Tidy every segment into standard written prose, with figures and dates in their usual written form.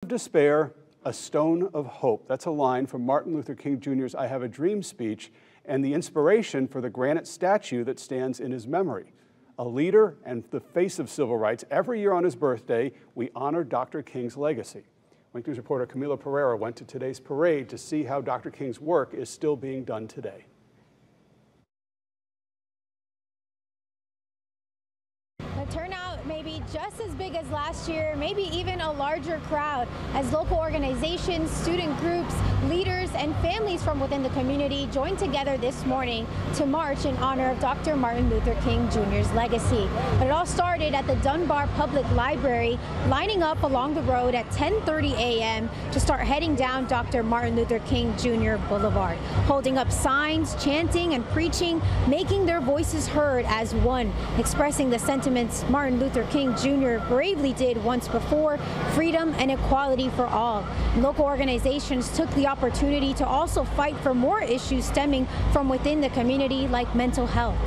Despair, a stone of hope. That's a line from Martin Luther King Jr.'s I Have a Dream speech and the inspiration for the granite statue that stands in his memory. A leader and the face of civil rights, every year on his birthday, we honor Dr. King's legacy. Wink News reporter Camila Pereira went to today's parade to see how Dr. King's work is still being done today. Turnout may be just as big as last year, maybe even a larger crowd, as local organizations, student groups, leaders, and families from within the community joined together this morning to march in honor of Dr. Martin Luther King Jr.'s legacy. But it all started at the Dunbar Public Library, lining up along the road at 10:30 a.m. to start heading down Dr. Martin Luther King Jr. Boulevard, holding up signs, chanting and preaching, making their voices heard as one, expressing the sentiments Martin Luther King Jr. bravely did once before: freedom and equality for all. And local organizations took the opportunity to also fight for more issues stemming from within the community, like mental health.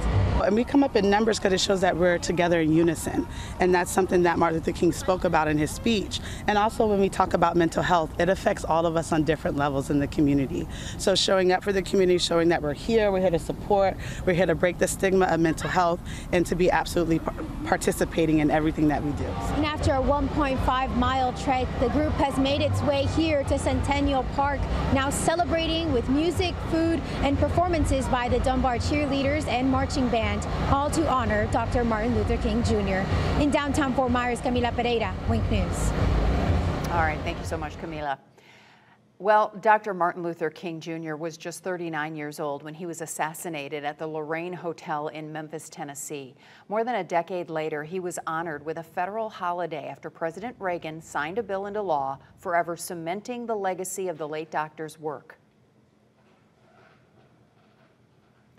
And we come up in numbers because it shows that we're together in unison. And that's something that Martin Luther King spoke about in his speech. And also when we talk about mental health, it affects all of us on different levels in the community. So showing up for the community, showing that we're here to support, we're here to break the stigma of mental health and to be absolutely participating in everything that we do. And after a 1.5-mile trek, the group has made its way here to Centennial Park, now celebrating with music, food, and performances by the Dunbar cheerleaders and marching band, all to honor Dr. Martin Luther King Jr. In downtown Fort Myers, Camila Pereira, Wink News. All right, thank you so much, Camila. Well, Dr. Martin Luther King Jr. was just 39 years old when he was assassinated at the Lorraine Hotel in Memphis, Tennessee. More than a decade later, he was honored with a federal holiday after President Reagan signed a bill into law forever cementing the legacy of the late doctor's work.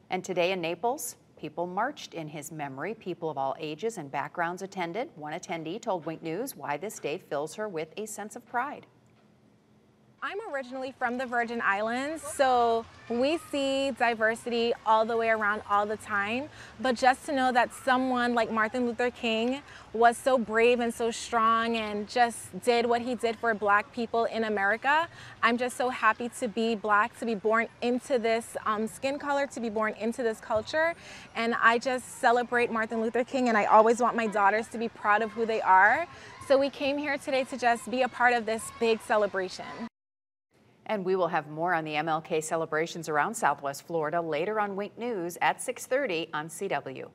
And today in Naples, people marched in his memory. People of all ages and backgrounds attended. One attendee told Wink News why this day fills her with a sense of pride. I'm originally from the Virgin Islands, so we see diversity all the way around all the time. But just to know that someone like Martin Luther King was so brave and so strong and just did what he did for Black people in America, I'm just so happy to be Black, to be born into this skin color, to be born into this culture. And I just celebrate Martin Luther King, and I always want my daughters to be proud of who they are. So we came here today to just be a part of this big celebration. And we will have more on the MLK celebrations around Southwest Florida later on Wink News at 6:30 on CW.